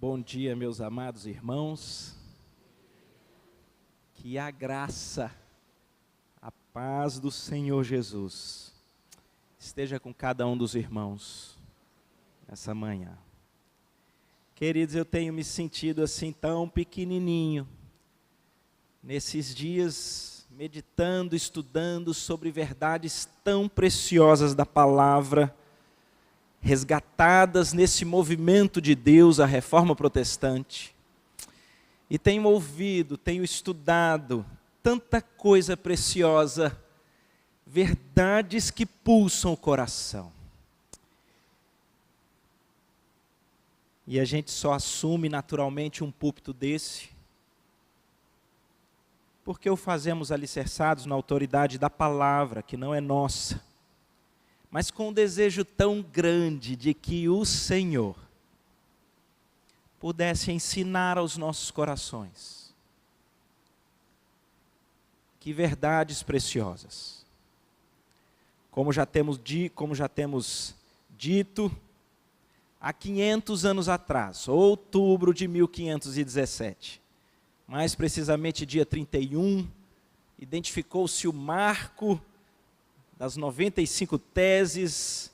Bom dia, meus amados irmãos. Que a graça, a paz do Senhor Jesus esteja com cada um dos irmãos nessa manhã. Queridos, eu tenho me sentido assim tão pequenininho nesses dias, meditando, estudando sobre verdades tão preciosas da palavra, resgatadas nesse movimento de Deus, a Reforma Protestante. E tenho ouvido, tenho estudado tanta coisa preciosa, verdades que pulsam o coração. E a gente só assume naturalmente um púlpito desse, porque o fazemos alicerçados na autoridade da palavra, que não é nossa, mas com um desejo tão grande de que o Senhor pudesse ensinar aos nossos corações. Que verdades preciosas. Como já temos dito, há 500 anos atrás, outubro de 1517, mais precisamente dia 31, identificou-se o marco das 95 teses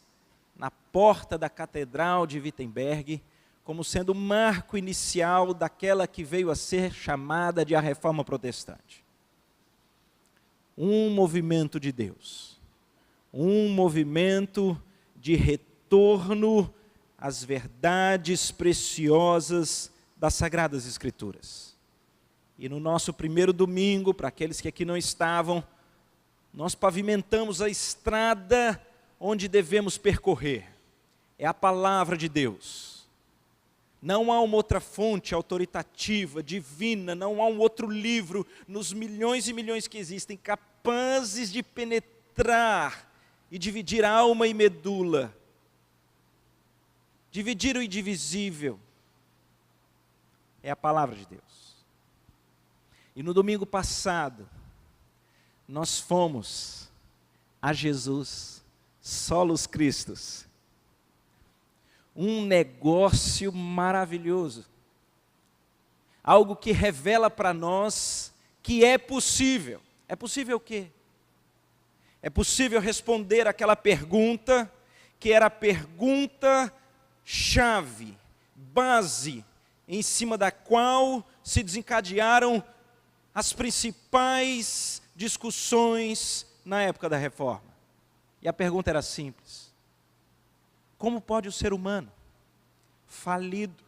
na porta da Catedral de Wittenberg, como sendo o marco inicial daquela que veio a ser chamada de a Reforma Protestante. Um movimento de Deus, um movimento de retorno às verdades preciosas das Sagradas Escrituras. E no nosso primeiro domingo, para aqueles que aqui não estavam, nós pavimentamos a estrada onde devemos percorrer. É a palavra de Deus. Não há uma outra fonte autoritativa, divina, não há um outro livro nos milhões e milhões que existem capazes de penetrar e dividir alma e medula, dividir o indivisível. É a palavra de Deus. E no domingo passado, nós fomos a Jesus, Solus Christus. Um negócio maravilhoso. Algo que revela para nós que é possível. É possível o quê? É possível responder aquela pergunta, que era a pergunta-chave, base, em cima da qual se desencadearam as principais discussões na época da Reforma. E a pergunta era simples: como pode o ser humano, falido,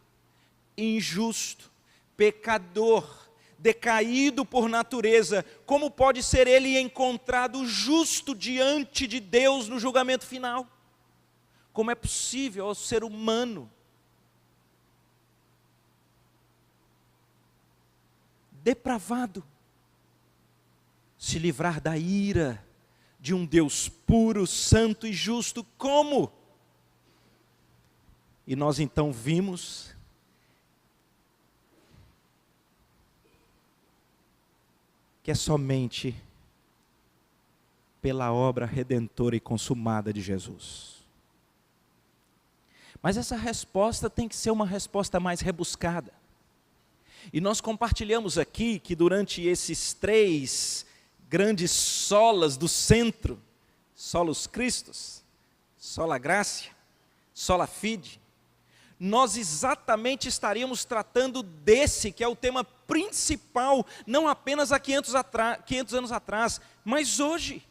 injusto, pecador, decaído por natureza, como pode ser ele encontrado justo diante de Deus no julgamento final? Como é possível ao ser humano depravado se livrar da ira de um Deus puro, santo e justo? Como? E nós então vimos que é somente pela obra redentora e consumada de Jesus. Mas essa resposta tem que ser uma resposta mais rebuscada. E nós compartilhamos aqui que durante esses 3 grandes solas do centro, Solus Christus, Sola Gratia, Sola Fide, nós exatamente estaríamos tratando desse, que é o tema principal, não apenas há 500 anos atrás, mas hoje,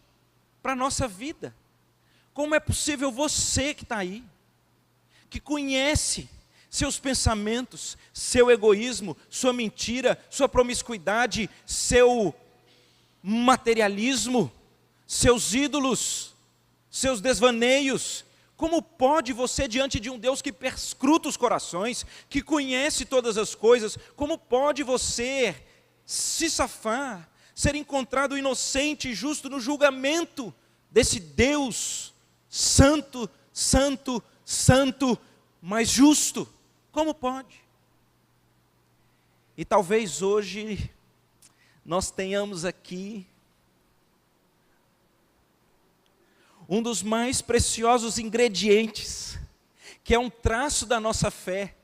para a nossa vida. Como é possível você que está aí, que conhece seus pensamentos, seu egoísmo, sua mentira, sua promiscuidade, seu materialismo, seus ídolos, seus desvaneios, como pode você, diante de um Deus que perscruta os corações, que conhece todas as coisas, como pode você se safar, ser encontrado inocente e justo no julgamento desse Deus santo, santo, santo, mas justo? Como pode? E talvez hoje nós tenhamos aqui um dos mais preciosos ingredientes, que é um traço da nossa fé,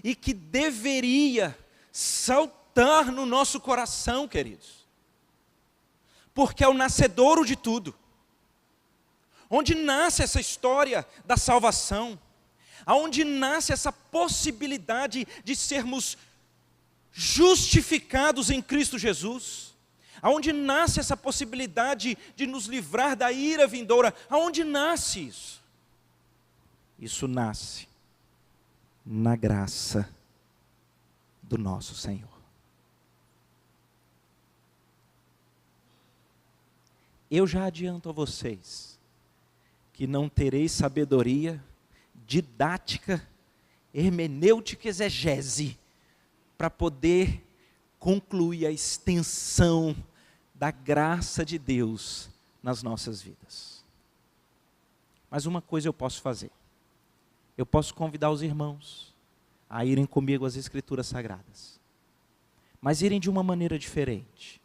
e que deveria saltar no nosso coração, queridos. Porque é o nascedouro de tudo. Onde nasce essa história da salvação, aonde nasce essa possibilidade de sermos justificados em Cristo Jesus, aonde nasce essa possibilidade de nos livrar da ira vindoura, aonde nasce isso? Isso nasce na graça do nosso Senhor. Eu já adianto a vocês que não tereis sabedoria, didática, hermenêutica, exegese, para poder concluir a extensão da graça de Deus nas nossas vidas. Mas uma coisa eu posso fazer. Eu posso convidar os irmãos a irem comigo às Escrituras Sagradas. Mas irem de uma maneira diferente.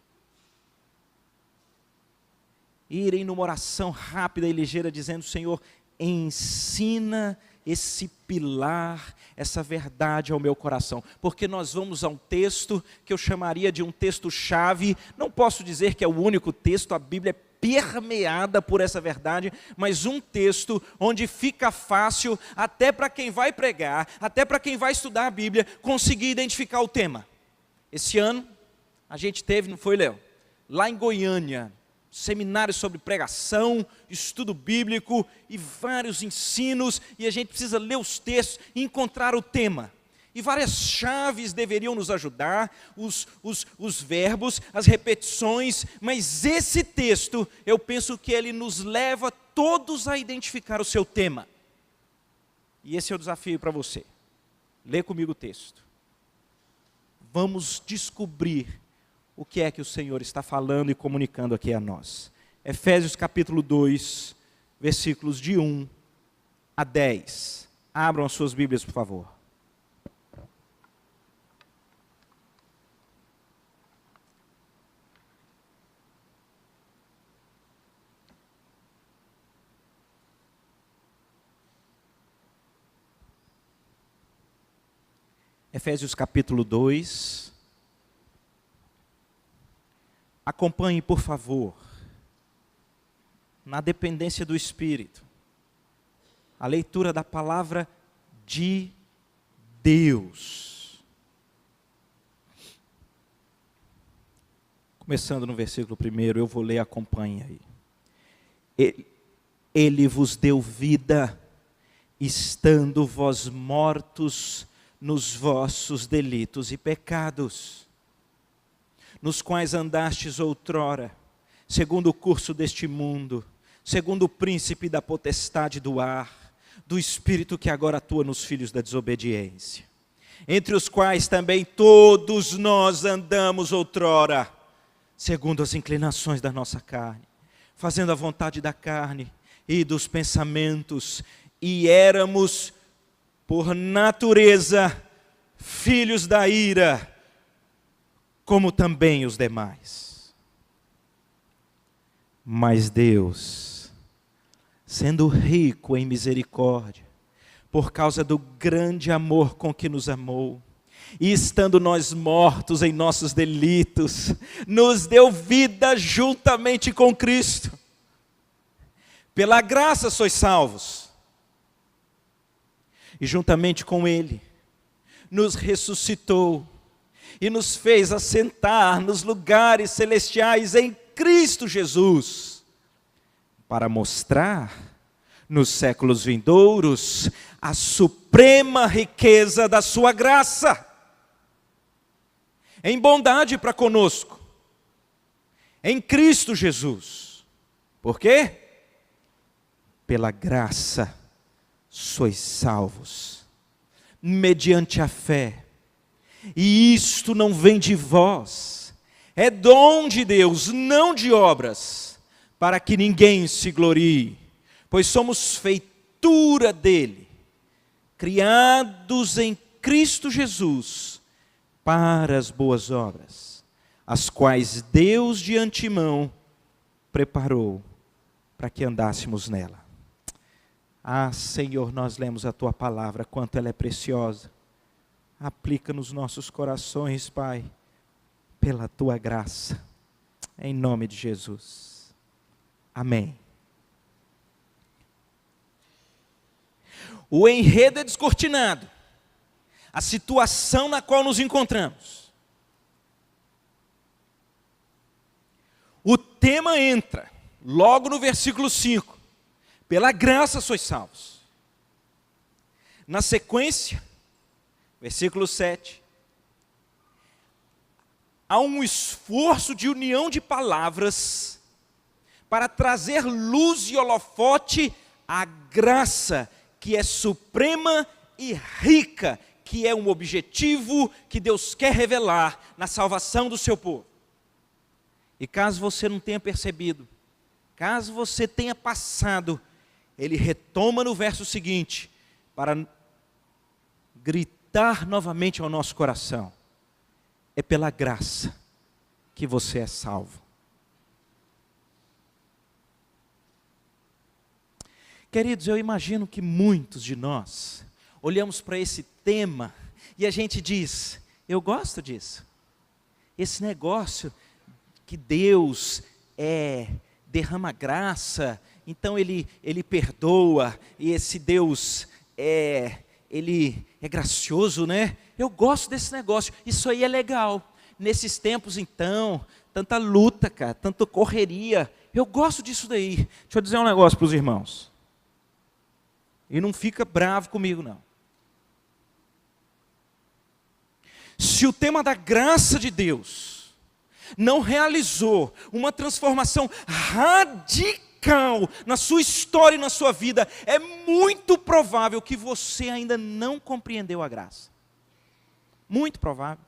Irem numa oração rápida e ligeira, dizendo: Senhor, ensina esse pilar, essa verdade ao meu coração. Porque nós vamos a um texto que eu chamaria de um texto-chave. Não posso dizer que é o único texto, a Bíblia é permeada por essa verdade, mas um texto onde fica fácil, até para quem vai pregar, até para quem vai estudar a Bíblia, conseguir identificar o tema. Esse ano, a gente teve, não foi, Léo? Lá em Goiânia, seminário sobre pregação, estudo bíblico e vários ensinos, e a gente precisa ler os textos e encontrar o tema. E várias chaves deveriam nos ajudar, os verbos, as repetições, mas esse texto, eu penso que ele nos leva todos a identificar o seu tema. E esse é o desafio para você. Lê comigo o texto. Vamos descobrir o que é que o Senhor está falando e comunicando aqui a nós. Efésios capítulo 2, versículos de 1 a 10. Abram as suas Bíblias, por favor. Efésios capítulo 2. Acompanhe, por favor, na dependência do Espírito, a leitura da palavra de Deus. Começando no versículo 1, eu vou ler, acompanhe aí. Ele vos deu vida, estando vós mortos nos vossos delitos e pecados, nos quais andastes outrora, segundo o curso deste mundo, segundo o príncipe da potestade do ar, do espírito que agora atua nos filhos da desobediência, entre os quais também todos nós andamos outrora, segundo as inclinações da nossa carne, fazendo a vontade da carne e dos pensamentos, e éramos por natureza filhos da ira, como também os demais. Mas Deus, sendo rico em misericórdia, por causa do grande amor com que nos amou, e estando nós mortos em nossos delitos, nos deu vida juntamente com Cristo. Pela graça sois salvos, e juntamente com Ele, nos ressuscitou, e nos fez assentar nos lugares celestiais em Cristo Jesus, para mostrar nos séculos vindouros a suprema riqueza da sua graça, em bondade para conosco, em Cristo Jesus. Por quê? Pela graça sois salvos, mediante a fé. E isto não vem de vós, é dom de Deus, não de obras, para que ninguém se glorie, pois somos feitura dele, criados em Cristo Jesus, para as boas obras, as quais Deus de antemão preparou para que andássemos nela. Ah, Senhor, nós lemos a Tua palavra, quanto ela é preciosa. aplica nos nossos corações, Pai, pela tua graça, em nome de Jesus. Amém. O enredo é descortinado, a situação na qual nos encontramos. O tema entra logo no versículo 5, pela graça sois salvos. Na sequência, versículo 7, há um esforço de união de palavras para trazer luz e holofote à graça que é suprema e rica, que é um objetivo que Deus quer revelar na salvação do seu povo. E caso você não tenha percebido, caso você tenha passado, ele retoma no verso seguinte, para gritar novamente ao nosso coração: é pela graça que você é salvo. Queridos, eu imagino que muitos de nós olhamos para esse tema e a gente diz: eu gosto disso. Esse negócio que Deus derrama graça, então Ele perdoa, e esse Deus Ele é gracioso, né? Eu gosto desse negócio, isso aí é legal. Nesses tempos então, tanta luta, cara, tanta correria, eu gosto disso daí. Deixa eu dizer um negócio para os irmãos. E não fica bravo comigo, não. Se o tema da graça de Deus não realizou uma transformação radical na sua história e na sua vida, é muito provável que você ainda não compreendeu a graça. Muito provável.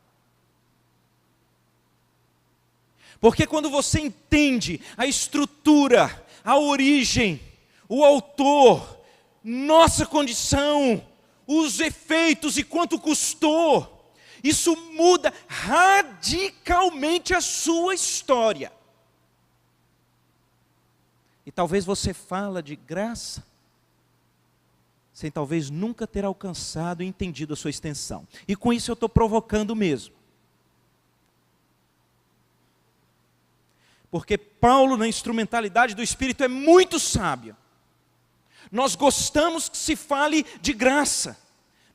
Porque quando você entende a estrutura, a origem, o autor, nossa condição, os efeitos e quanto custou, isso muda radicalmente a sua história. E talvez você fala de graça, sem talvez nunca ter alcançado e entendido a sua extensão. E com isso eu estou provocando mesmo. Porque Paulo, na instrumentalidade do Espírito, é muito sábio. Nós gostamos que se fale de graça,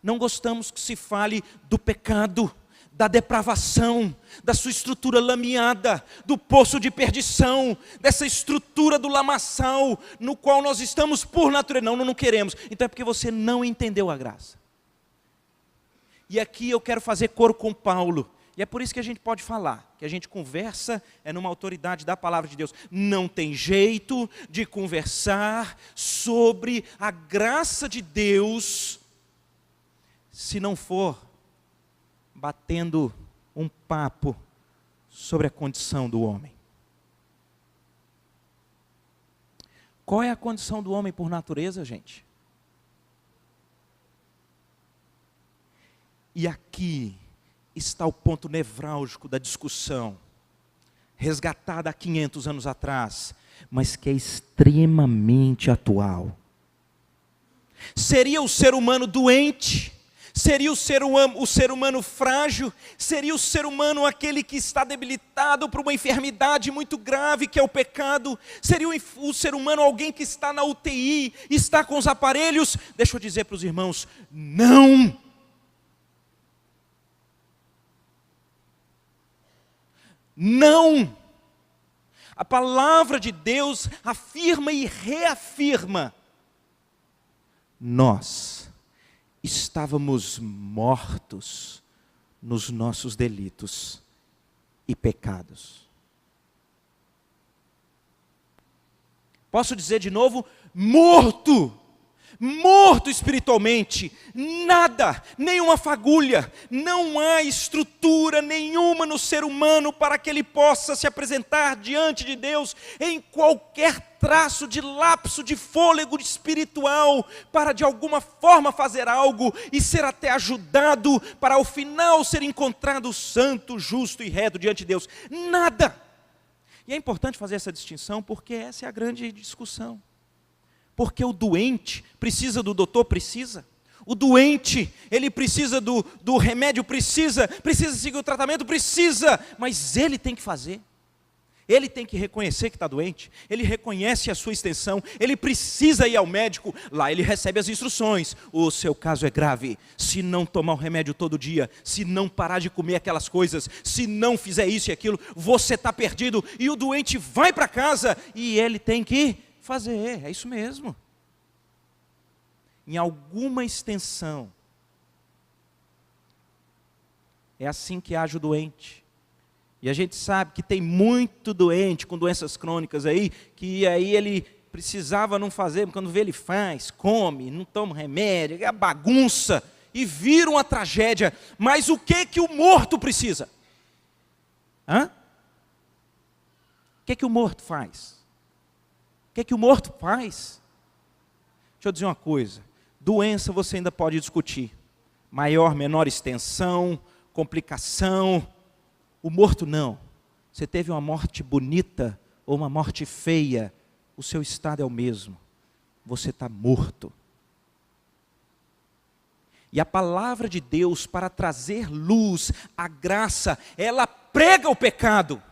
não gostamos que se fale do pecado, da depravação, da sua estrutura lameada, do poço de perdição, dessa estrutura do lamaçal, no qual nós estamos por natureza. Não queremos. Então é porque você não entendeu a graça. E aqui eu quero fazer coro com Paulo. E é por isso que a gente pode falar, que a gente conversa numa autoridade da palavra de Deus. Não tem jeito de conversar sobre a graça de Deus se não for batendo um papo sobre a condição do homem. Qual é a condição do homem por natureza, gente? E aqui está o ponto nevrálgico da discussão, resgatada há 500 anos atrás, mas que é extremamente atual. Seria o ser humano doente? Seria o ser humano frágil? Seria o ser humano aquele que está debilitado por uma enfermidade muito grave, que é o pecado? Seria o ser humano alguém que está na UTI, está com os aparelhos? Deixa eu dizer para os irmãos, não! Não! A palavra de Deus afirma e reafirma: nós estávamos mortos nos nossos delitos e pecados. Posso dizer de novo? Morto espiritualmente, nada, nenhuma fagulha, não há estrutura nenhuma no ser humano para que ele possa se apresentar diante de Deus em qualquer traço de lapso de fôlego espiritual, para de alguma forma fazer algo e ser até ajudado para ao final ser encontrado santo, justo e reto diante de Deus. Nada. E é importante fazer essa distinção porque essa é a grande discussão. Porque o doente precisa do doutor? Precisa. O doente, ele precisa do remédio, precisa seguir o tratamento, precisa, mas ele tem que fazer. Ele tem que reconhecer que está doente, ele reconhece a sua extensão, ele precisa ir ao médico, lá ele recebe as instruções. O seu caso é grave, se não tomar o remédio todo dia, se não parar de comer aquelas coisas, se não fizer isso e aquilo, você está perdido. E o doente vai para casa e ele tem que fazer, é isso mesmo. Em alguma extensão, é assim que age o doente. E a gente sabe que tem muito doente com doenças crônicas aí, que aí ele precisava não fazer, quando vê ele faz, come, não toma remédio, é bagunça, e vira uma tragédia. Mas o que o morto precisa? O que o morto faz? O que o morto faz? Deixa eu dizer uma coisa, doença você ainda pode discutir, maior, menor extensão, complicação. O morto não. Você teve uma morte bonita ou uma morte feia, o seu estado é o mesmo. Você está morto. E a palavra de Deus, para trazer luz, a graça, ela prega o pecado.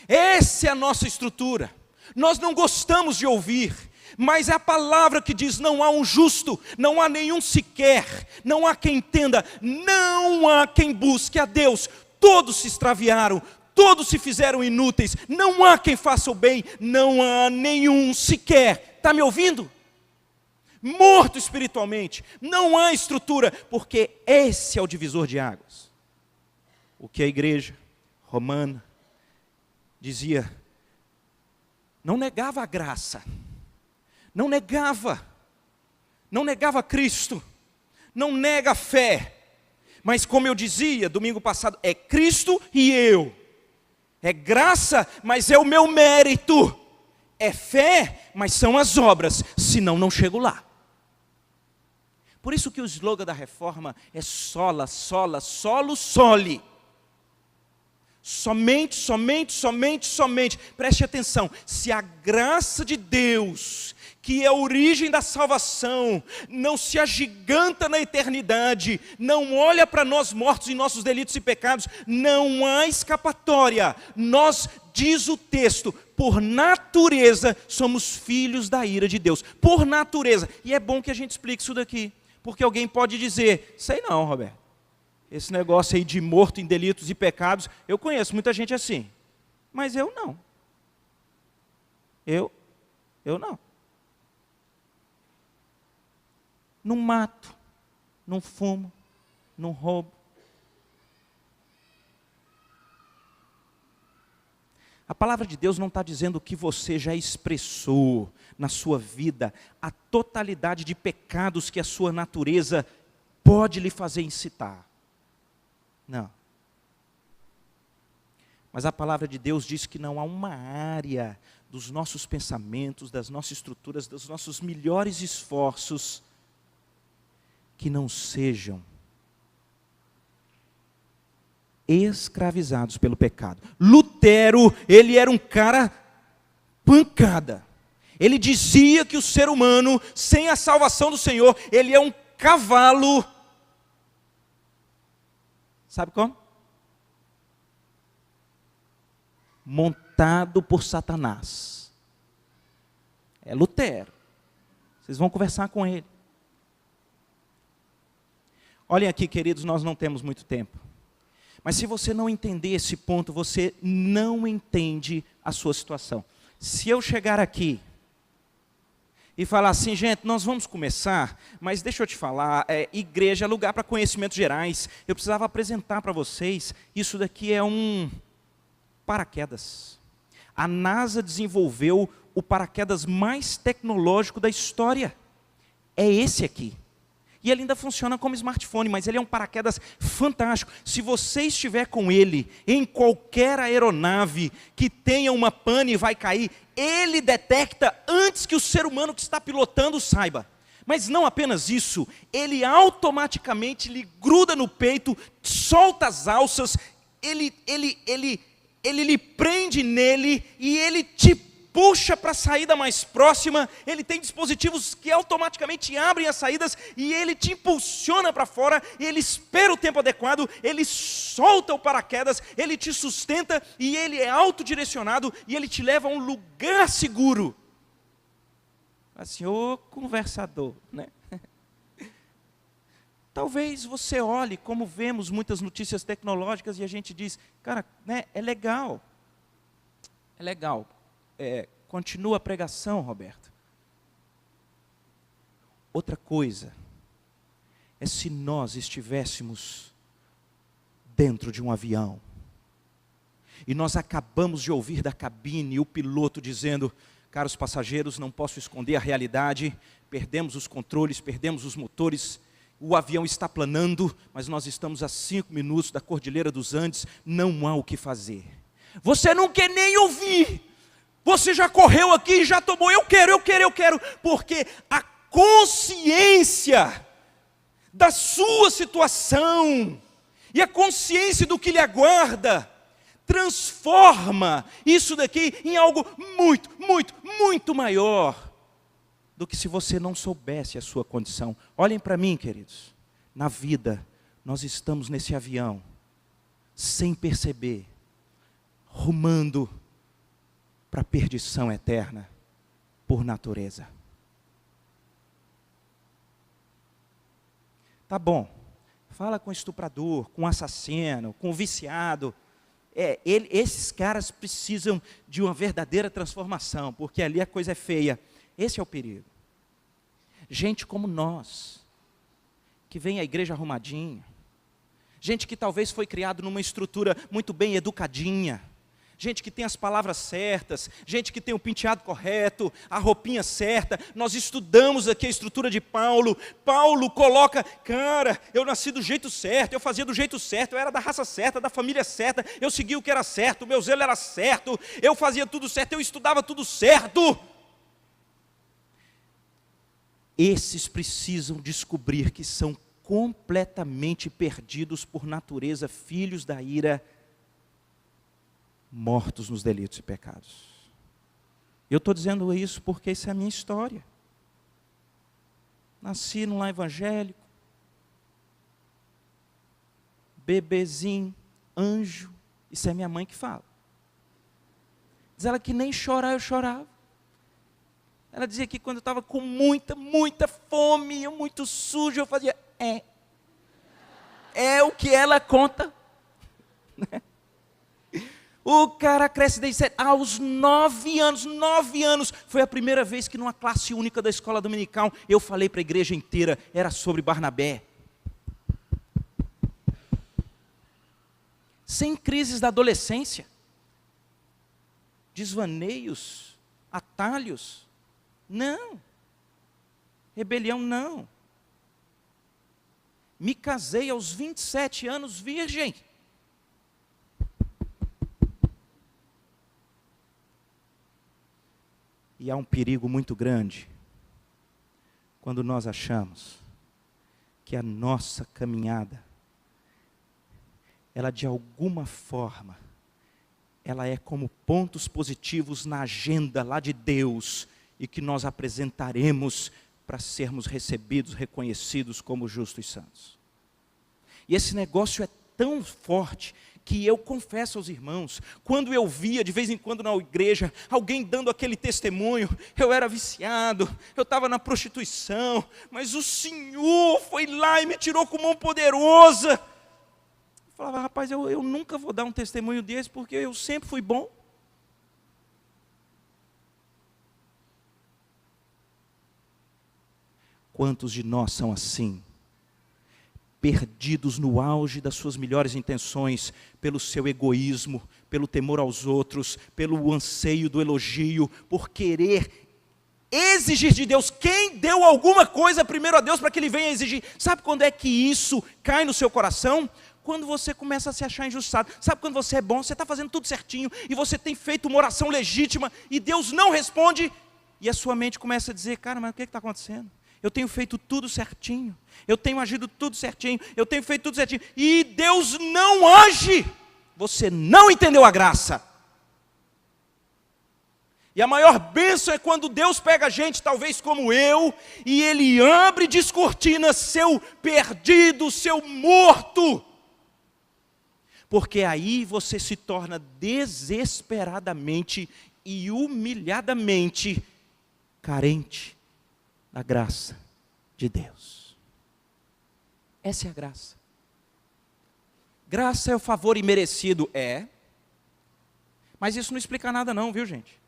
Essa é a nossa estrutura. Nós não gostamos de ouvir, mas é a palavra que diz: não há um justo, não há nenhum sequer, não há quem entenda, não há quem busque a Deus. Todos se extraviaram, todos se fizeram inúteis, não há quem faça o bem, não há nenhum sequer. Está me ouvindo? Morto espiritualmente, não há estrutura, porque esse é o divisor de águas. O que a igreja romana dizia, não negava a graça, não negava Cristo, não nega a fé. Mas como eu dizia domingo passado, é Cristo e eu. É graça, mas é o meu mérito. É fé, mas são as obras, senão não chego lá. Por isso que o slogan da reforma é sola, sola, solo, soli. Somente, somente, somente, somente. Preste atenção, se a graça de Deus, que é a origem da salvação, não se agiganta na eternidade, não olha para nós mortos em nossos delitos e pecados, não há escapatória. Nós, diz o texto, por natureza, somos filhos da ira de Deus. Por natureza. E é bom que a gente explique isso daqui, porque alguém pode dizer, sei não, Roberto, esse negócio aí de morto em delitos e pecados, eu conheço muita gente assim, mas eu não. Eu não. Não mato, não fumo, não roubo. A palavra de Deus não está dizendo que você já expressou na sua vida a totalidade de pecados que a sua natureza pode lhe fazer incitar. Não. Mas a palavra de Deus diz que não há uma área dos nossos pensamentos, das nossas estruturas, dos nossos melhores esforços que não sejam escravizados pelo pecado. Lutero, ele era um cara pancada. Ele dizia que o ser humano, sem a salvação do Senhor, ele é um cavalo. Sabe como? Montado por Satanás. É Lutero. Vocês vão conversar com ele. Olhem aqui, queridos, nós não temos muito tempo. Mas se você não entender esse ponto, você não entende a sua situação. Se eu chegar aqui e falar assim, gente, nós vamos começar, mas deixa eu te falar, igreja é lugar para conhecimentos gerais, eu precisava apresentar para vocês, isso daqui é um paraquedas. A NASA desenvolveu o paraquedas mais tecnológico da história, é esse aqui. E ele ainda funciona como smartphone, mas ele é um paraquedas fantástico. Se você estiver com ele em qualquer aeronave que tenha uma pane e vai cair, ele detecta antes que o ser humano que está pilotando saiba. Mas não apenas isso, ele automaticamente lhe gruda no peito, solta as alças, ele lhe prende nele e ele te puxa para a saída mais próxima, ele tem dispositivos que automaticamente abrem as saídas e ele te impulsiona para fora, ele espera o tempo adequado, ele solta o paraquedas, ele te sustenta e ele é autodirecionado e ele te leva a um lugar seguro. Assim, ô conversador, né? Talvez você olhe, como vemos muitas notícias tecnológicas e a gente diz, cara, né, é legal. É legal. Continua a pregação, Roberto. Outra coisa é se nós estivéssemos dentro de um avião e nós acabamos de ouvir da cabine o piloto dizendo, caros passageiros, não posso esconder a realidade, perdemos os controles, perdemos os motores, o avião está planando, mas nós estamos a 5 minutos da Cordilheira dos Andes, não há o que fazer. Você não quer nem ouvir, você já correu aqui, já tomou, eu quero, porque a consciência da sua situação e a consciência do que lhe aguarda, transforma isso daqui em algo muito, muito, muito maior do que se você não soubesse a sua condição. Olhem para mim, queridos. Na vida, nós estamos nesse avião, sem perceber, rumando para a perdição eterna, por natureza. Tá bom, fala com o estuprador, com o assassino, com o viciado. Esses caras precisam de uma verdadeira transformação, porque ali a coisa é feia. Esse é o perigo. Gente como nós, que vem à igreja arrumadinha, gente que talvez foi criado numa estrutura muito bem educadinha, gente que tem as palavras certas, gente que tem o penteado correto, a roupinha certa. Nós estudamos aqui a estrutura de Paulo. Paulo coloca, cara, eu nasci do jeito certo, eu fazia do jeito certo, eu era da raça certa, da família certa, eu seguia o que era certo, o meu zelo era certo, eu fazia tudo certo, eu estudava tudo certo. Esses precisam descobrir que são completamente perdidos por natureza, filhos da ira, mortos nos delitos e pecados. Eu estou dizendo isso porque essa é a minha história. Nasci num lar evangélico, bebezinho, anjo, isso é minha mãe que fala. Diz ela que nem chorar eu chorava. Ela dizia que quando eu estava com muita, muita fome, eu muito sujo, eu fazia, é o que ela conta. O cara cresce desde aos 9 anos, foi a primeira vez que numa classe única da escola dominical, eu falei para a igreja inteira, era sobre Barnabé. Sem crises da adolescência, desvaneios, atalhos, não, rebelião não. Me casei aos 27 anos virgem. E há um perigo muito grande quando nós achamos que a nossa caminhada, ela de alguma forma, ela é como pontos positivos na agenda lá de Deus, e que nós apresentaremos para sermos recebidos, reconhecidos como justos e santos. E esse negócio é tão forte que eu confesso aos irmãos, quando eu via de vez em quando na igreja, alguém dando aquele testemunho, eu era viciado, eu estava na prostituição, mas o Senhor foi lá e me tirou com mão poderosa. Eu falava, rapaz, eu nunca vou dar um testemunho desse, porque eu sempre fui bom. Quantos de nós são assim? Perdidos no auge das suas melhores intenções, pelo seu egoísmo, pelo temor aos outros, pelo anseio do elogio, por querer exigir de Deus. Quem deu alguma coisa primeiro a Deus para que Ele venha exigir? Sabe quando é que isso cai no seu coração? Quando você começa a se achar injustiçado. Sabe quando você é bom, você está fazendo tudo certinho, e você tem feito uma oração legítima, e Deus não responde, e a sua mente começa a dizer, cara, mas o que está acontecendo? Eu tenho feito tudo certinho, eu tenho agido tudo certinho, eu tenho feito tudo certinho, e Deus não age. Você não entendeu a graça. E a maior bênção é quando Deus pega a gente, talvez como eu, e Ele abre e descortina seu perdido, seu morto. Porque aí você se torna desesperadamente e humilhadamente carente da graça de Deus. Essa é a graça. Graça é o favor imerecido, mas isso não explica nada não, viu gente?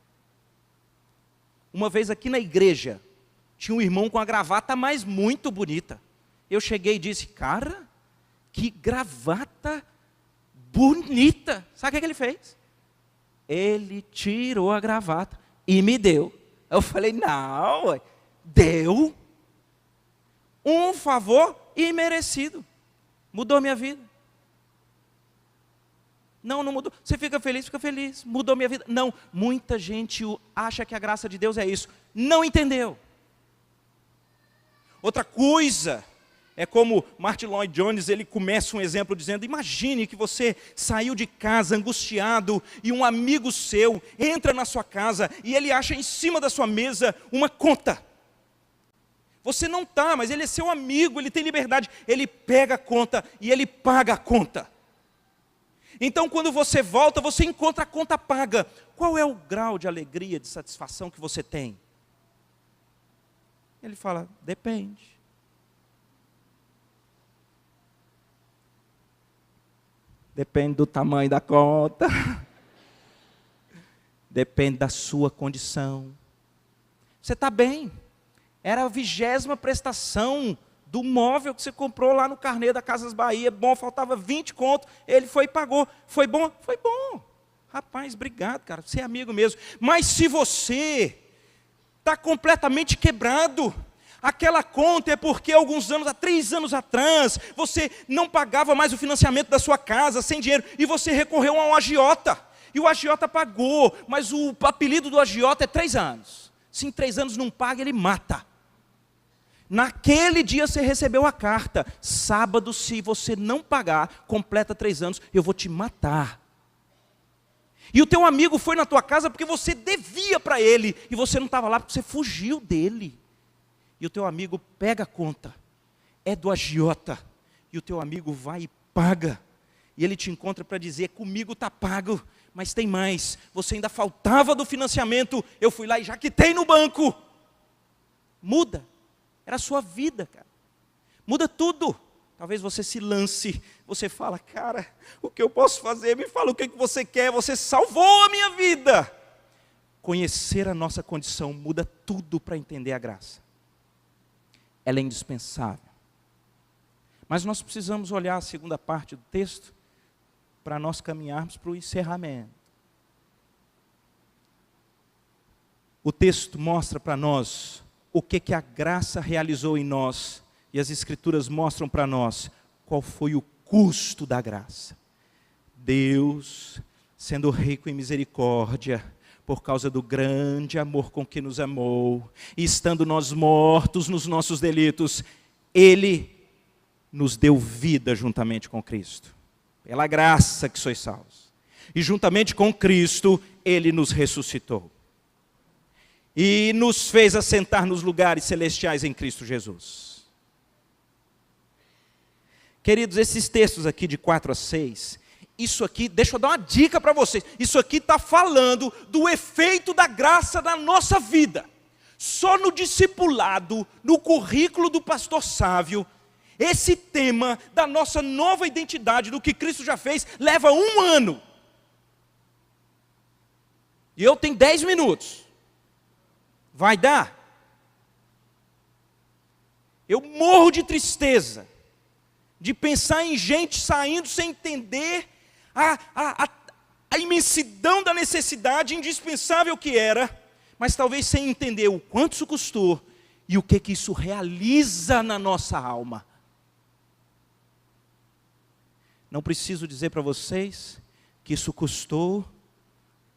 Uma vez aqui na igreja, tinha um irmão com a gravata mais muito bonita. Eu cheguei e disse, cara, que gravata bonita. Sabe o que ele fez? Ele tirou a gravata e me deu. Eu falei, não, deu um favor imerecido. Mudou minha vida. Não mudou. Você fica feliz, mudou minha vida. Não, muita gente acha que a graça de Deus é isso. Não entendeu. Outra coisa, é como Martin Lloyd Jones, ele começa um exemplo dizendo, imagine que você saiu de casa angustiado e um amigo seu entra na sua casa e ele acha em cima da sua mesa uma conta. Você não está, mas ele é seu amigo, ele tem liberdade. Ele pega a conta e ele paga a conta. Então, quando você volta, você encontra a conta paga. Qual é o grau de alegria, de satisfação que você tem? Ele fala, depende. Depende do tamanho da conta. Depende da sua condição. Você está bem. Era a 20ª prestação do móvel que você comprou lá no Carnê da Casas Bahia. Bom, faltava 20 conto. Ele foi e pagou. Foi bom? Foi bom. Rapaz, obrigado, cara. Você é amigo mesmo. Mas se você está completamente quebrado, aquela conta é porque há 3 anos atrás, você não pagava mais o financiamento da sua casa sem dinheiro. E você recorreu a um agiota. E o agiota pagou. Mas o apelido do agiota é 3 anos. Se em 3 anos não paga, ele mata. Naquele dia você recebeu a carta. Sábado, se você não pagar, completa 3 anos, eu vou te matar. E o teu amigo foi na tua casa porque você devia para ele. E você não estava lá porque você fugiu dele. E o teu amigo pega a conta. É do agiota. E o teu amigo vai e paga. E ele te encontra para dizer, comigo está pago. Mas tem mais. Você ainda faltava do financiamento. Eu fui lá e já quitei no banco. Muda. Era a sua vida, cara. Muda tudo. Talvez você se lance. Você fala, cara, o que eu posso fazer? Me fala o que você quer. Você salvou a minha vida. Conhecer a nossa condição muda tudo para entender a graça. Ela é indispensável. Mas nós precisamos olhar a segunda parte do texto para nós caminharmos para o encerramento. O texto mostra para nós o que a graça realizou em nós, e as Escrituras mostram para nós qual foi o custo da graça. Deus, sendo rico em misericórdia, por causa do grande amor com que nos amou, e estando nós mortos nos nossos delitos, Ele nos deu vida juntamente com Cristo. Pela graça que sois salvos. E juntamente com Cristo, Ele nos ressuscitou. E nos fez assentar nos lugares celestiais em Cristo Jesus. Queridos, esses textos aqui de 4 a 6, isso aqui, deixa eu dar uma dica para vocês. Isso aqui está falando do efeito da graça na nossa vida. Só no discipulado, no currículo do pastor Sávio, esse tema da nossa nova identidade, do que Cristo já fez, leva 1 ano. E eu tenho 10 minutos. Vai dar? Eu morro de tristeza de pensar em gente saindo sem entender a imensidão da necessidade indispensável que era, mas talvez sem entender o quanto isso custou e o que isso realiza na nossa alma. Não preciso dizer para vocês que isso custou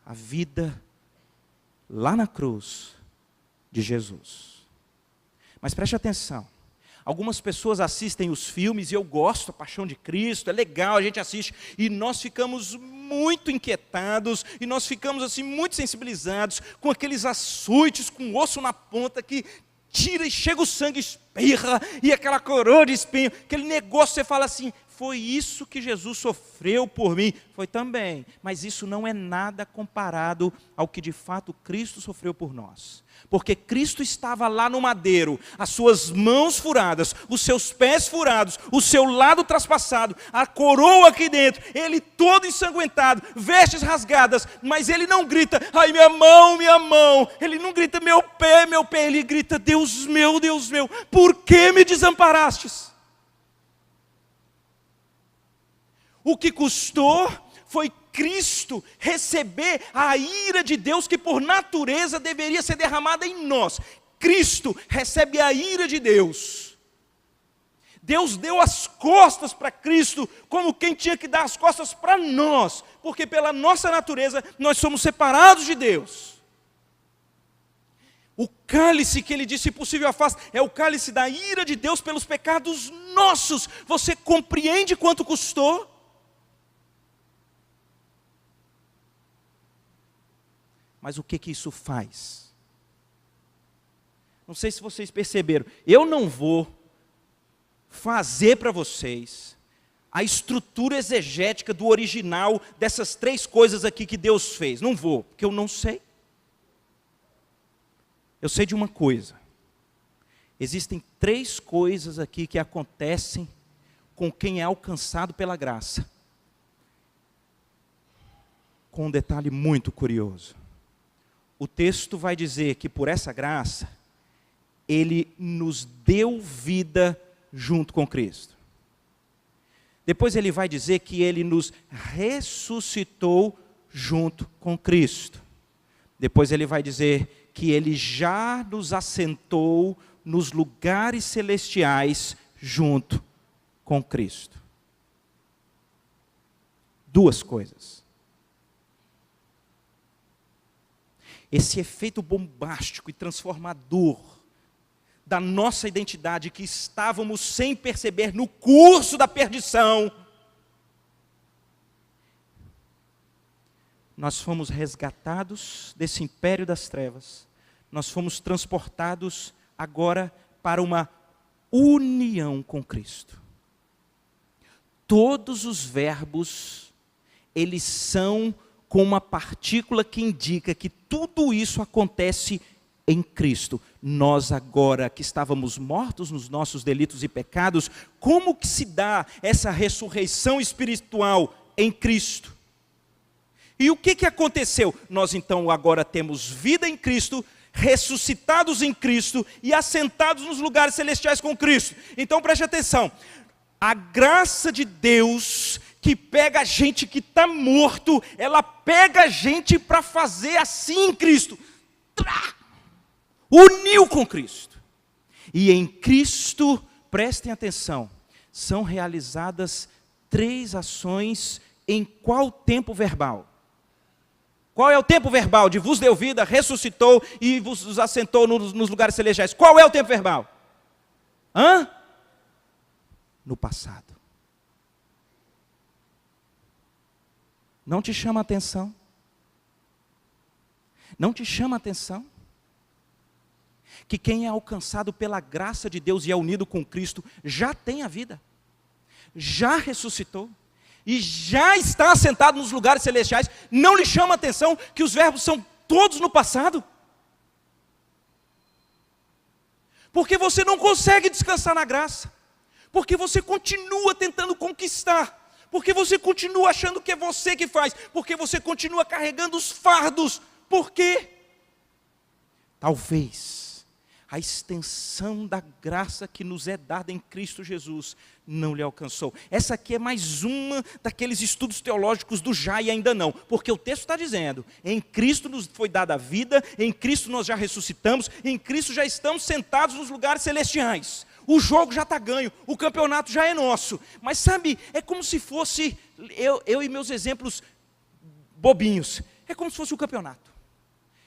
a vida lá na cruz de Jesus. Mas preste atenção, Algumas pessoas assistem os filmes, e eu gosto, A Paixão de Cristo, é legal, a gente assiste, e nós ficamos muito inquietados, e nós ficamos assim muito sensibilizados, com aqueles açoites, com osso na ponta, que tira e chega o sangue, espirra, e aquela coroa de espinho, aquele negócio, você fala assim, foi isso que Jesus sofreu por mim? Foi também, mas isso não é nada comparado ao que de fato Cristo sofreu por nós. Porque Cristo estava lá no madeiro, as suas mãos furadas, os seus pés furados, o seu lado traspassado, a coroa aqui dentro, ele todo ensanguentado, vestes rasgadas, mas ele não grita, ai minha mão, ele não grita meu pé, ele grita, Deus meu, por que me desamparastes? O que custou foi Cristo receber a ira de Deus que por natureza deveria ser derramada em nós. Cristo recebe a ira de Deus. Deus deu as costas para Cristo, como quem tinha que dar as costas para nós, porque pela nossa natureza nós somos separados de Deus. O cálice que ele disse, se possível afasta, é o cálice da ira de Deus pelos pecados nossos. Você compreende quanto custou? Mas o que isso faz? Não sei se vocês perceberam, eu não vou fazer para vocês a estrutura exegética do original dessas 3 coisas aqui que Deus fez. Não vou, porque eu não sei. Eu sei de uma coisa. Existem 3 coisas aqui que acontecem com quem é alcançado pela graça. Com um detalhe muito curioso. O texto vai dizer que por essa graça, Ele nos deu vida junto com Cristo. Depois ele vai dizer que Ele nos ressuscitou junto com Cristo. Depois ele vai dizer que Ele já nos assentou nos lugares celestiais junto com Cristo. 2 coisas. Esse efeito bombástico e transformador da nossa identidade que estávamos sem perceber no curso da perdição, nós fomos resgatados desse império das trevas, nós fomos transportados agora para uma união com Cristo. Todos os verbos, eles são com uma partícula que indica que tudo isso acontece em Cristo. Nós agora que estávamos mortos nos nossos delitos e pecados, como que se dá essa ressurreição espiritual em Cristo? E o que aconteceu? Nós então agora temos vida em Cristo, ressuscitados em Cristo e assentados nos lugares celestiais com Cristo. Então preste atenção, a graça de Deus que pega a gente que está morto, ela pega a gente para fazer assim em Cristo. Uniu com Cristo. E em Cristo, prestem atenção, são realizadas 3 ações em qual tempo verbal? Qual é o tempo verbal de vos deu vida, ressuscitou e vos assentou nos lugares celestiais? Qual é o tempo verbal? No passado. Não te chama a atenção? Não te chama a atenção? Que quem é alcançado pela graça de Deus e é unido com Cristo, já tem a vida, já ressuscitou, e já está assentado nos lugares celestiais. Não lhe chama a atenção que os verbos são todos no passado? Porque você não consegue descansar na graça, porque você continua tentando conquistar, porque você continua achando que é você que faz, porque você continua carregando os fardos. Por quê? Talvez a extensão da graça que nos é dada em Cristo Jesus não lhe alcançou. Essa aqui é mais uma daqueles estudos teológicos do já e ainda não, porque o texto está dizendo, em Cristo nos foi dada a vida, em Cristo nós já ressuscitamos, em Cristo já estamos sentados nos lugares celestiais. O jogo já está ganho, o campeonato já é nosso. Mas sabe, é como se fosse, eu e meus exemplos bobinhos, é como se fosse o campeonato.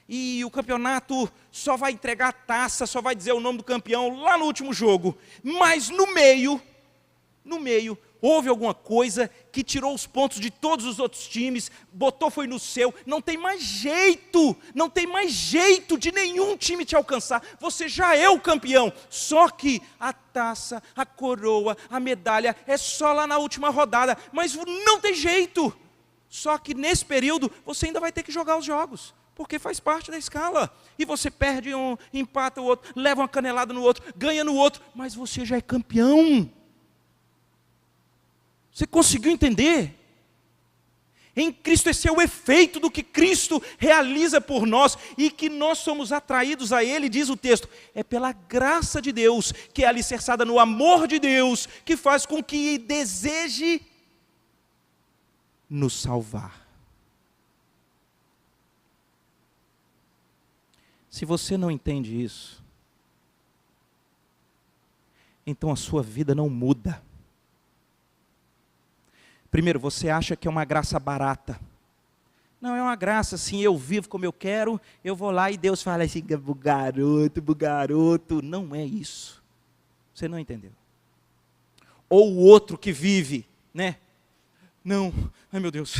e o campeonato só vai entregar a taça, só vai dizer o nome do campeão lá no último jogo. Mas no meio, houve alguma coisa que tirou os pontos de todos os outros times, botou foi no seu, não tem mais jeito de nenhum time te alcançar, você já é o campeão, só que a taça, a coroa, a medalha, é só lá na última rodada, mas não tem jeito, só que nesse período, você ainda vai ter que jogar os jogos, porque faz parte da escala, e você perde um, empata o outro, leva uma canelada no outro, ganha no outro, mas você já é campeão. Você conseguiu entender? Em Cristo esse é o efeito do que Cristo realiza por nós e que nós somos atraídos a Ele, diz o texto. É pela graça de Deus, que é alicerçada no amor de Deus, que faz com que deseje nos salvar. Se você não entende isso, então a sua vida não muda. Primeiro, você acha que é uma graça barata. Não, é uma graça assim, eu vivo como eu quero, eu vou lá e Deus fala assim, pro garoto. Não é isso. Você não entendeu. Ou o outro que vive, né? Não, ai meu Deus,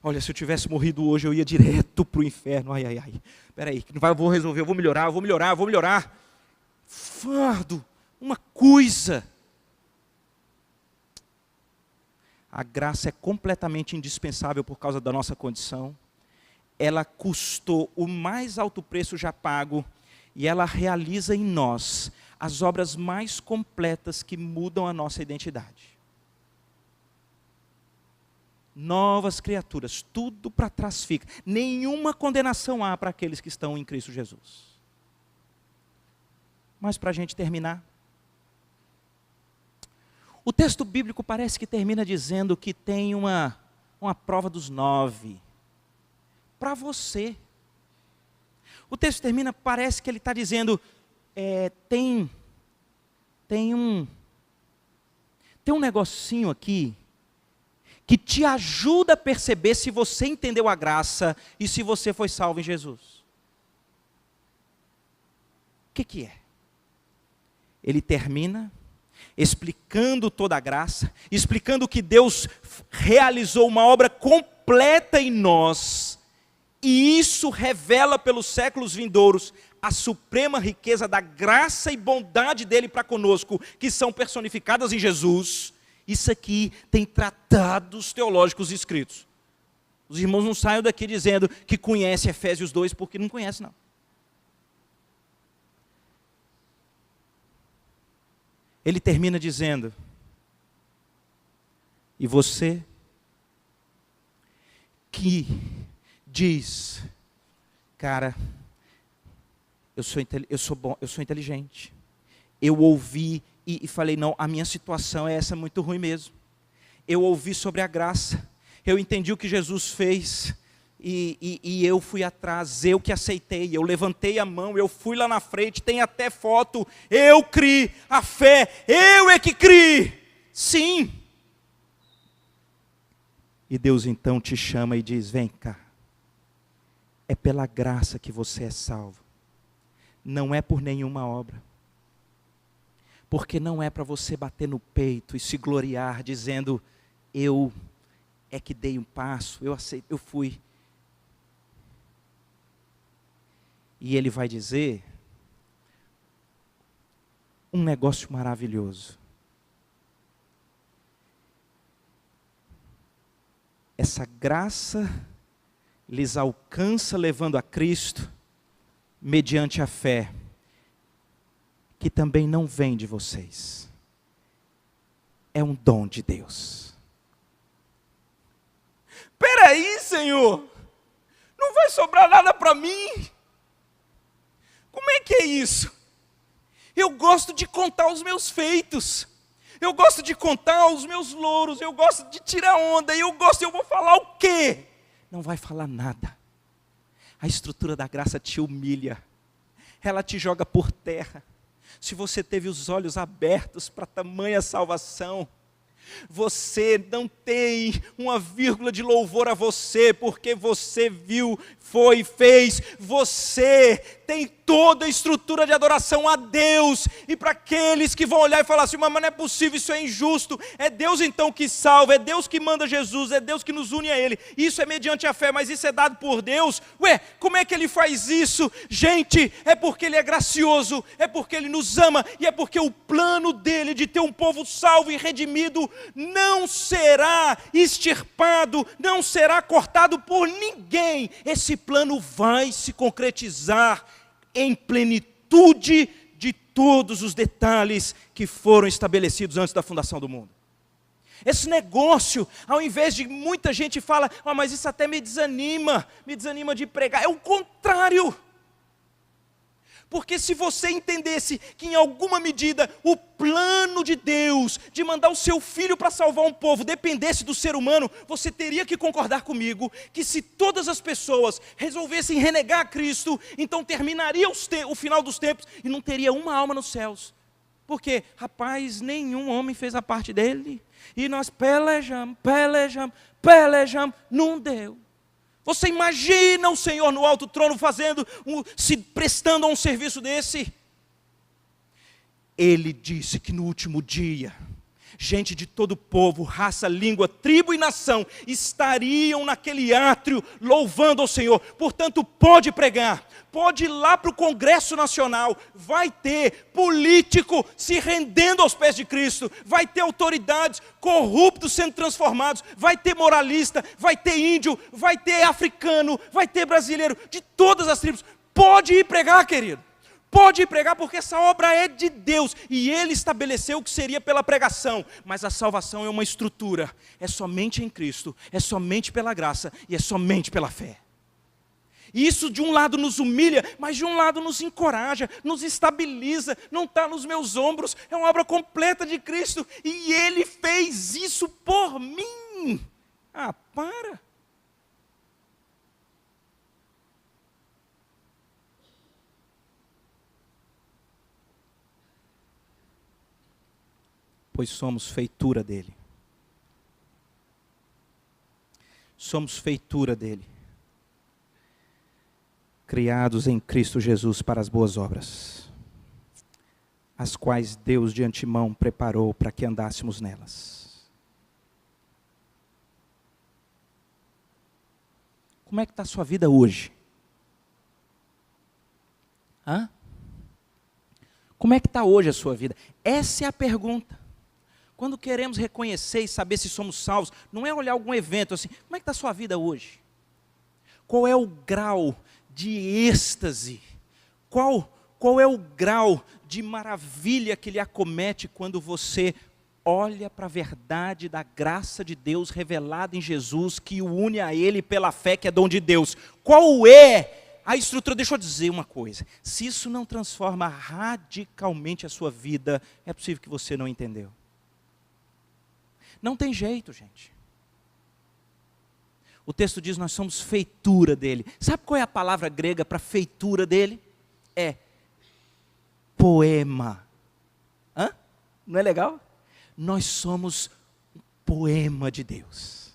olha, se eu tivesse morrido hoje, eu ia direto para o inferno, peraí, eu vou resolver, eu vou melhorar. Fardo, uma coisa. A graça é completamente indispensável por causa da nossa condição. Ela custou o mais alto preço já pago. E ela realiza em nós as obras mais completas que mudam a nossa identidade. Novas criaturas, tudo para trás fica. Nenhuma condenação há para aqueles que estão em Cristo Jesus. Mas para a gente terminar, o texto bíblico parece que termina dizendo que tem uma prova dos 9. Para você. O texto termina, parece que ele está dizendo, tem um negocinho aqui, que te ajuda a perceber se você entendeu a graça e se você foi salvo em Jesus. O que é? Ele termina explicando toda a graça, explicando que Deus realizou uma obra completa em nós, e isso revela pelos séculos vindouros a suprema riqueza da graça e bondade dele para conosco, que são personificadas em Jesus. Isso aqui tem tratados teológicos escritos. Os irmãos não saiam daqui dizendo que conhece Efésios 2, porque não conhece não. Ele termina dizendo, e você que diz, cara, eu sou bom, eu sou inteligente, eu ouvi e falei, não, a minha situação é essa, muito ruim mesmo, eu ouvi sobre a graça, eu entendi o que Jesus fez, e eu fui atrás, eu que aceitei, eu levantei a mão, eu fui lá na frente, tem até foto, eu criei, a fé, eu é que criei, sim. E Deus então te chama e diz, vem cá, é pela graça que você é salvo, não é por nenhuma obra, porque não é para você bater no peito e se gloriar, dizendo, eu é que dei um passo, eu aceitei, eu fui. E ele vai dizer um negócio maravilhoso. Essa graça lhes alcança levando a Cristo, mediante a fé, que também não vem de vocês. É um dom de Deus. Peraí, Senhor, não vai sobrar nada para mim? Como é que é isso? Eu gosto de contar os meus feitos, eu gosto de contar os meus louros, eu gosto de tirar onda, eu vou falar o quê? Não vai falar nada. A estrutura da graça te humilha, ela te joga por terra. Se você teve os olhos abertos para tamanha salvação, Você não tem uma vírgula de louvor a você, porque você viu, foi, fez. Você tem toda a estrutura de adoração a Deus. E para aqueles que vão olhar e falar assim, mas não é possível, isso é injusto. É Deus então que salva, é Deus que manda Jesus, é Deus que nos une a Ele. Isso é mediante a fé, mas isso é dado por Deus. Ué, como é que Ele faz isso? Gente, é porque Ele é gracioso, é porque Ele nos ama, e é porque o plano dEle de ter um povo salvo e redimido não será extirpado, não será cortado por ninguém. Esse plano vai se concretizar em plenitude de todos os detalhes que foram estabelecidos antes da fundação do mundo. Esse negócio, ao invés de muita gente fala, mas isso até me desanima de pregar, é o contrário. Porque se você entendesse que em alguma medida o plano de Deus de mandar o seu filho para salvar um povo dependesse do ser humano, você teria que concordar comigo que se todas as pessoas resolvessem renegar a Cristo, então terminaria o final dos tempos e não teria uma alma nos céus. Porque, rapaz, nenhum homem fez a parte dele. E nós pelejamos, não deu. Você imagina o Senhor no alto trono se prestando a um serviço desse? Ele disse que no último dia, gente de todo povo, raça, língua, tribo e nação, estariam naquele átrio louvando ao Senhor. Portanto, pode pregar, pode ir lá para o Congresso Nacional, vai ter político se rendendo aos pés de Cristo, vai ter autoridades, corruptos sendo transformados, vai ter moralista, vai ter índio, vai ter africano, vai ter brasileiro, de todas as tribos. Pode ir pregar, querido. Pode ir pregar, porque essa obra é de Deus, e Ele estabeleceu o que seria pela pregação, mas a salvação é uma estrutura, é somente em Cristo, é somente pela graça, e é somente pela fé. E isso de um lado nos humilha, mas de um lado nos encoraja, nos estabiliza, não está nos meus ombros, é uma obra completa de Cristo, e Ele fez isso por mim. Para! Pois somos feitura dele. Somos feitura dele. Criados em Cristo Jesus para as boas obras, as quais Deus de antemão preparou para que andássemos nelas. Como é que está a sua vida hoje? Como é que está hoje a sua vida? Essa é a pergunta. Quando queremos reconhecer e saber se somos salvos, não é olhar algum evento assim, como é que está a sua vida hoje? Qual é o grau de êxtase? Qual é o grau de maravilha que lhe acomete quando você olha para a verdade da graça de Deus revelada em Jesus, que o une a Ele pela fé que é dom de Deus? Qual é a estrutura? Deixa eu dizer uma coisa, se isso não transforma radicalmente a sua vida, é possível que você não entendeu. Não tem jeito, gente. O texto diz, nós somos feitura dele. Sabe qual é a palavra grega para feitura dele? É poema. Não é legal? Nós somos um poema de Deus.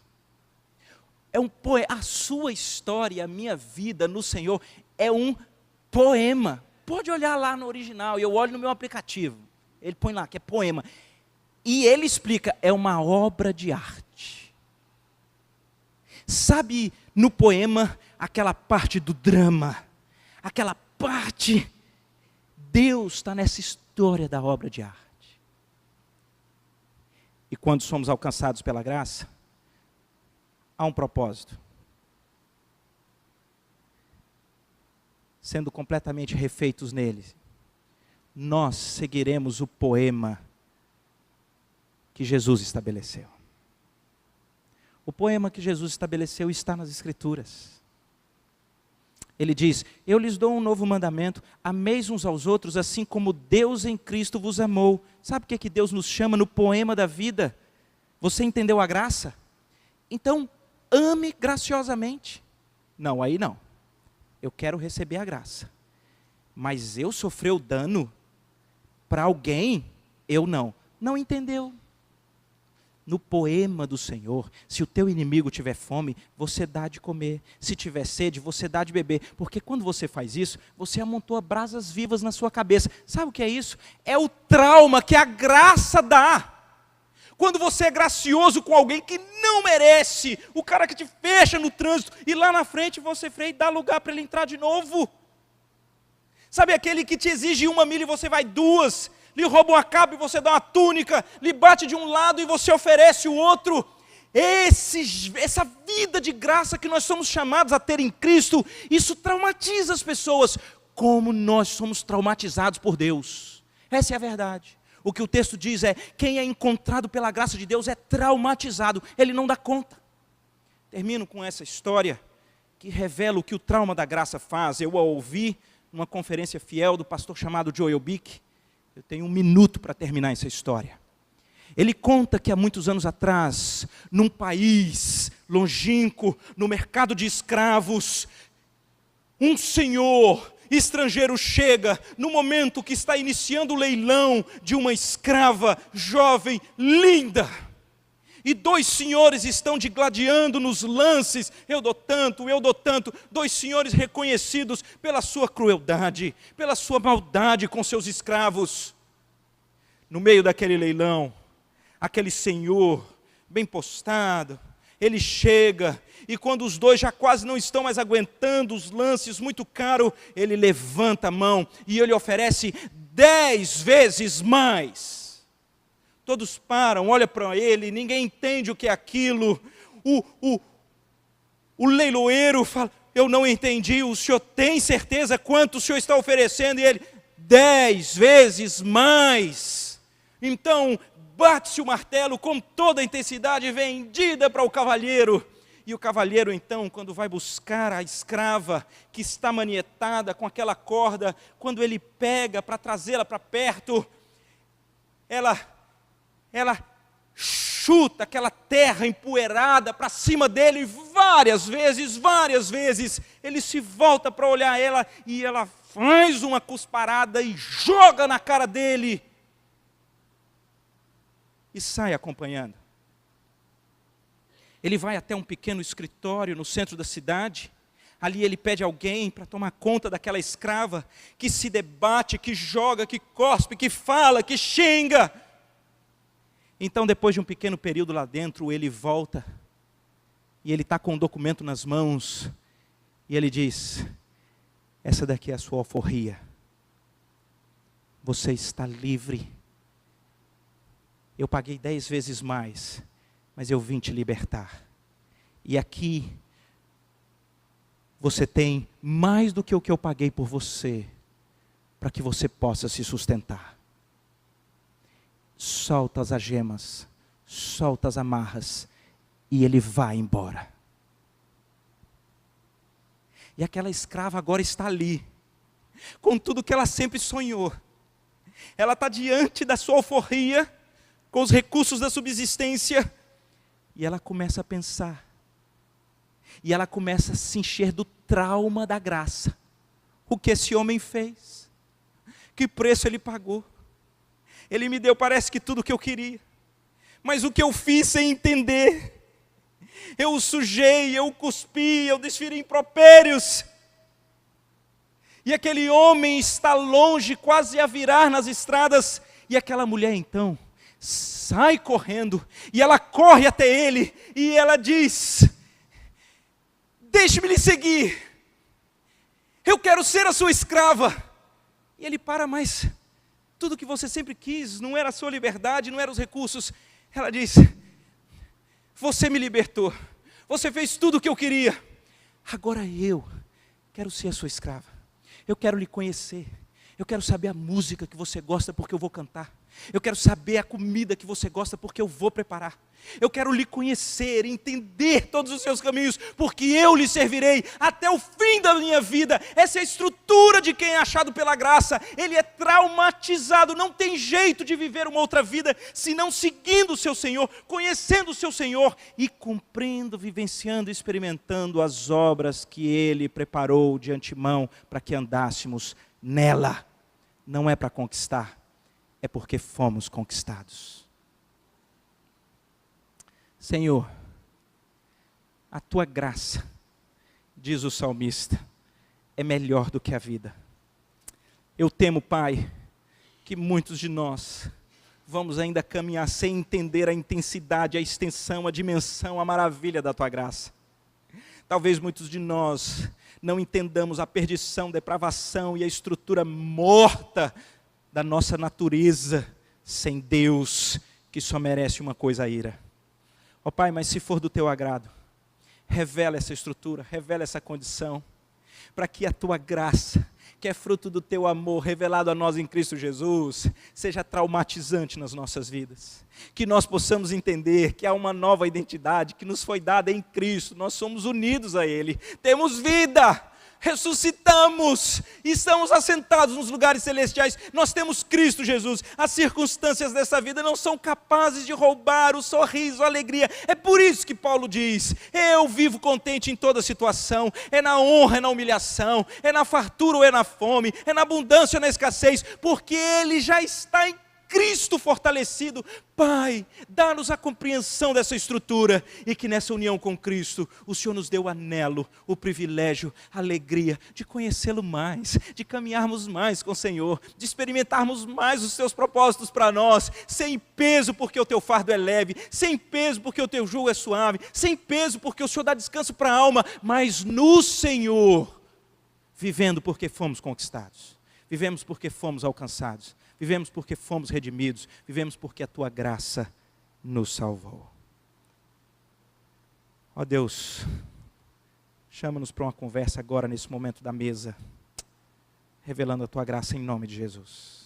É um poema. A sua história, a minha vida no Senhor é um poema. Pode olhar lá no original, eu olho no meu aplicativo. Ele põe lá que é poema. E ele explica, é uma obra de arte. Sabe, no poema, aquela parte do drama, aquela parte, Deus está nessa história da obra de arte. E quando somos alcançados pela graça, há um propósito. Sendo completamente refeitos nele, nós seguiremos o poema que Jesus estabeleceu. O poema que Jesus estabeleceu está nas Escrituras. Ele diz, eu lhes dou um novo mandamento, ameis uns aos outros, assim como Deus em Cristo vos amou. Sabe o que Deus nos chama no poema da vida? Você entendeu a graça? Então, ame graciosamente. Não, aí não. Eu quero receber a graça. Mas eu sofrer o dano para alguém, eu não. Não entendeu. No poema do Senhor, se o teu inimigo tiver fome, você dá de comer. Se tiver sede, você dá de beber. Porque quando você faz isso, você amontoa brasas vivas na sua cabeça. Sabe o que é isso? É o trauma que a graça dá. Quando você é gracioso com alguém que não merece, o cara que te fecha no trânsito, e lá na frente você freia e dá lugar para ele entrar de novo. Sabe aquele que te exige 1 milha e você vai 2, lhe rouba uma capa e você dá uma túnica, lhe bate de um lado e você oferece o outro. Essa vida de graça que nós somos chamados a ter em Cristo, isso traumatiza as pessoas, como nós somos traumatizados por Deus. Essa é a verdade. O que o texto diz é, quem é encontrado pela graça de Deus é traumatizado, ele não dá conta. Termino com essa história, que revela o que o trauma da graça faz. Eu a ouvi numa conferência fiel do pastor chamado Joel Bick. Eu tenho 1 minuto para terminar essa história. Ele conta que há muitos anos atrás, num país longínquo, no mercado de escravos, um senhor estrangeiro chega no momento que está iniciando o leilão de uma escrava jovem, linda. E 2 senhores estão digladiando nos lances, eu dou tanto, 2 senhores reconhecidos pela sua crueldade, pela sua maldade com seus escravos. No meio daquele leilão, aquele senhor, bem postado, ele chega, e quando os 2 já quase não estão mais aguentando os lances muito caros, ele levanta a mão e ele oferece 10 vezes mais. Todos param, olham para ele, ninguém entende o que é aquilo. O leiloeiro fala, eu não entendi, o senhor tem certeza quanto o senhor está oferecendo? E ele, 10 vezes mais. Então, bate-se o martelo com toda a intensidade, vendida para o cavalheiro. E o cavalheiro então, quando vai buscar a escrava, que está manietada com aquela corda, quando ele pega para trazê-la para perto, ela chuta aquela terra empoeirada para cima dele várias vezes, ele se volta para olhar ela, e ela faz uma cusparada e joga na cara dele, e sai acompanhando. Ele vai até um pequeno escritório no centro da cidade, ali ele pede alguém para tomar conta daquela escrava, que se debate, que joga, que cospe, que fala, que xinga. Então, depois de um pequeno período lá dentro, ele volta, e ele está com um documento nas mãos, e ele diz, essa daqui é a sua alforria, você está livre, eu paguei 10 vezes mais, mas eu vim te libertar, e aqui, você tem mais do que o que eu paguei por você, para que você possa se sustentar. Solta as algemas, solta as amarras, e ele vai embora. E aquela escrava agora está ali, com tudo que ela sempre sonhou. Ela está diante da sua alforria, com os recursos da subsistência, e ela começa a pensar, e ela começa a se encher do trauma da graça. O que esse homem fez? Que preço ele pagou? Ele me deu, parece que tudo o que eu queria, mas o que eu fiz sem entender, eu o sujei, eu o cuspi, eu desfirei impropérios, e aquele homem está longe, quase a virar nas estradas, e aquela mulher então, sai correndo, e ela corre até ele, e ela diz, deixe-me lhe seguir, eu quero ser a sua escrava. E ele para, mas tudo que você sempre quis, não era a sua liberdade, não eram os recursos. Ela diz, você me libertou, você fez tudo o que eu queria, agora eu quero ser a sua escrava, eu quero lhe conhecer, eu quero saber a música que você gosta porque eu vou cantar, eu quero saber a comida que você gosta porque eu vou preparar, eu quero lhe conhecer, entender todos os seus caminhos, porque eu lhe servirei até o fim da minha vida. Essa é a estrutura de quem é achado pela graça. Ele é traumatizado, não tem jeito de viver uma outra vida, senão seguindo o seu Senhor, conhecendo o seu Senhor, e cumprindo, vivenciando, experimentando as obras que Ele preparou de antemão, para que andássemos nela. Não é para conquistar, é porque fomos conquistados. Senhor, a tua graça, diz o salmista, é melhor do que a vida. Eu temo, Pai, que muitos de nós vamos ainda caminhar sem entender a intensidade, a extensão, a dimensão, a maravilha da tua graça. Talvez muitos de nós não entendamos a perdição, depravação e a estrutura morta da nossa natureza sem Deus, que só merece uma coisa, a ira. Ó Pai, mas se for do teu agrado, revela essa estrutura, revela essa condição, para que a tua graça, que é fruto do teu amor revelado a nós em Cristo Jesus, seja traumatizante nas nossas vidas. Que nós possamos entender que há uma nova identidade que nos foi dada em Cristo, nós somos unidos a Ele, temos vida, ressuscitamos, estamos assentados nos lugares celestiais, nós temos Cristo Jesus. As circunstâncias dessa vida não são capazes de roubar o sorriso, a alegria. É por isso que Paulo diz: eu vivo contente em toda situação, é na honra, é na humilhação, é na fartura ou é na fome, é na abundância ou na escassez, porque Ele já está em Cristo fortalecido. Pai, dá-nos a compreensão dessa estrutura, e que nessa união com Cristo, o Senhor nos deu o anelo, o privilégio, a alegria de conhecê-lo mais, de caminharmos mais com o Senhor, de experimentarmos mais os seus propósitos para nós, sem peso porque o teu fardo é leve, sem peso porque o teu jugo é suave, sem peso porque o Senhor dá descanso para a alma, mas no Senhor, vivendo porque fomos conquistados, vivemos porque fomos alcançados, vivemos porque fomos redimidos, vivemos porque a tua graça nos salvou. Ó Deus, chama-nos para uma conversa agora nesse momento da mesa, revelando a tua graça em nome de Jesus.